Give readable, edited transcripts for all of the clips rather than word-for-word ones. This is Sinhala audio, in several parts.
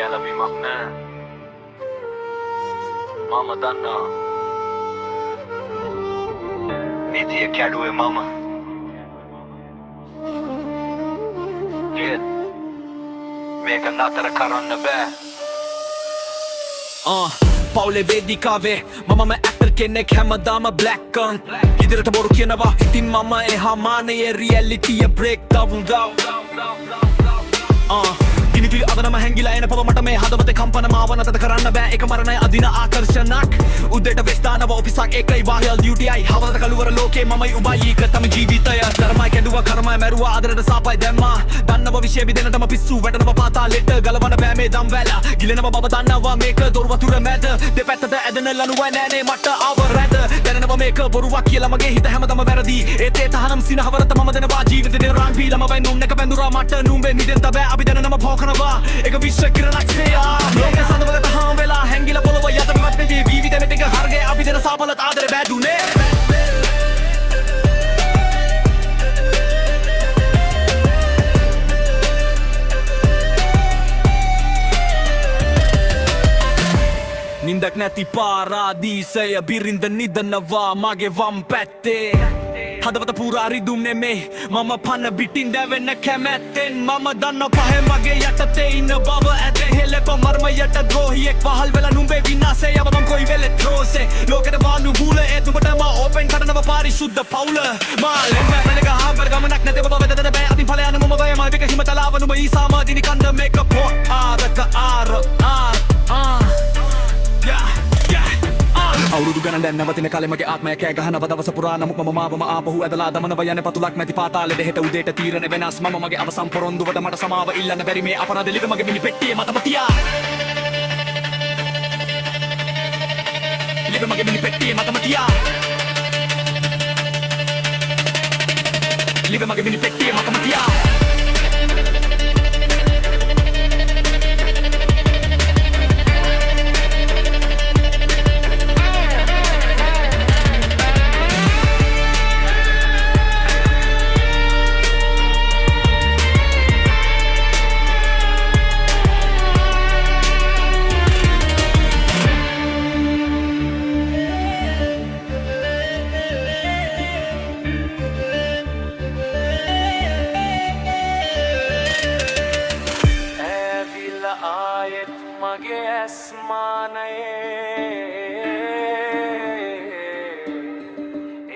ගැලවීමක් නෑ මම දන්නා නීතිය කැඩුවේ මම මේක නතර කරන්න බෑ පවුලේ වේදිකාවේ මමම ඇක්ටර් කෙනෙක් හැමදාම බ්ලැක් කන් ඉදිරියට බොරු කියනවා ඉතින් මම එහා මානයේ රියැලිටිය බ්‍රේක් ඩවුන් දිනිතිරි අදනම හැංගිලා එන පව මට මේ හදවතේ කම්පන මාව නතර කරන්න බෑ ඒක මරණය අදින ආකර්ෂණක් උදේට වෙස්තානව ඔෆිසක් එකයි වාහල් ඩියුටියි හවසට කළුවර ලෝකේ මමයි උබයි එක තම ජීවිතය ධර්මයි කැඩුවා කර්මයි මැරුවා ආදරයට සාපයි දැම්මා දන්නව විශ්ය බිදෙනටම පිස්සු වැටෙනව පාතාලෙට ගලවන්න බෑ මේ දම් වැල ගිලෙනව බව දන්නවා මේක දොර වතුර මැද දෙපැත්තට ඇදෙන ලනුවයි නෑනේ මට ආවරැද දැනෙනව මේක බොරුවක් කියලා මගේ හිත හැමදම වැරදි ඒත් ඒ තහනම් සිනහවරත මම දෙනවා ජීවිතේ රාන් පීලම වයි නුම් එක බැඳුරා මට නුඹේ මිදෙන්න බෑ අපි දැනනම පෝකනවා ඒක විශ්ව කිරණක් සේයා ලෝක සඳවකට හාම් වෙලා හැංගිලා පොළව යට මෙවත් නෙවී විවිධ ටික හර්ගේ අපි දෙන සාපලත් ආදරේ බෑදුනේ නින්දක් නැති පාරාදීසය බිරිඳ නිදනවා මගේ වම් පැත්තේ හදවත පුරා රිදුම් නෙමේ මම පන බිටින් දැවෙන්න කැමැත්තෙන් මම දන්න පහේ මගේ යටතේ ඉන්න බව ඇතේ හෙලෙප මර්මයට ද්‍රෝහියෙක් පහල් වෙලා නුඹේ විනාශය යව මං කොයි වෙලෙත් රෝසේ ලෝකෙට වාලු බූල ඒත් උඹට මා ඕපන් කරනව පාරිශුද්ධ පවුල මා ලෙන්න වෙනක හාම්බර් ගමනක් නැතේ බව වෙදද බෑ අතින් ඵල යන මොම වය මා වික හිම තලාව නුඹ ඊසාම දිනි කන්ද මේක පොත් ආරක අවුරුදු ගණන් දැන් නැවතින කාලේ මගේ ආත්මය කෑ ගහනව දවස පුරා නමුත් මම මාවම ආපහු ඇදලා දමනව යන්නේ පතුලක් නැති පාතාලෙට හෙට උදේට තීරණ වෙනස් මම මගේ අවසන් පොරොන්දුවට මට සමාව ඉල්ලන්න බැරි මේ අපරාධ ලිව මගේ මිනි පෙට්ටියේ මතම තියා ලිව මගේ මිනි පෙට්ටියේ මතම තියා ලිව මගේ මිනි පෙට්ටියේ මතම තියා ආයෙත් මගේ ඇස්මානයේ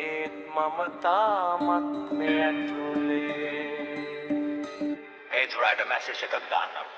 ඒත් මම තාමත් මේ ඇතුලේ ඒ තුරාට මැසේජ් එකක් දාන්නම්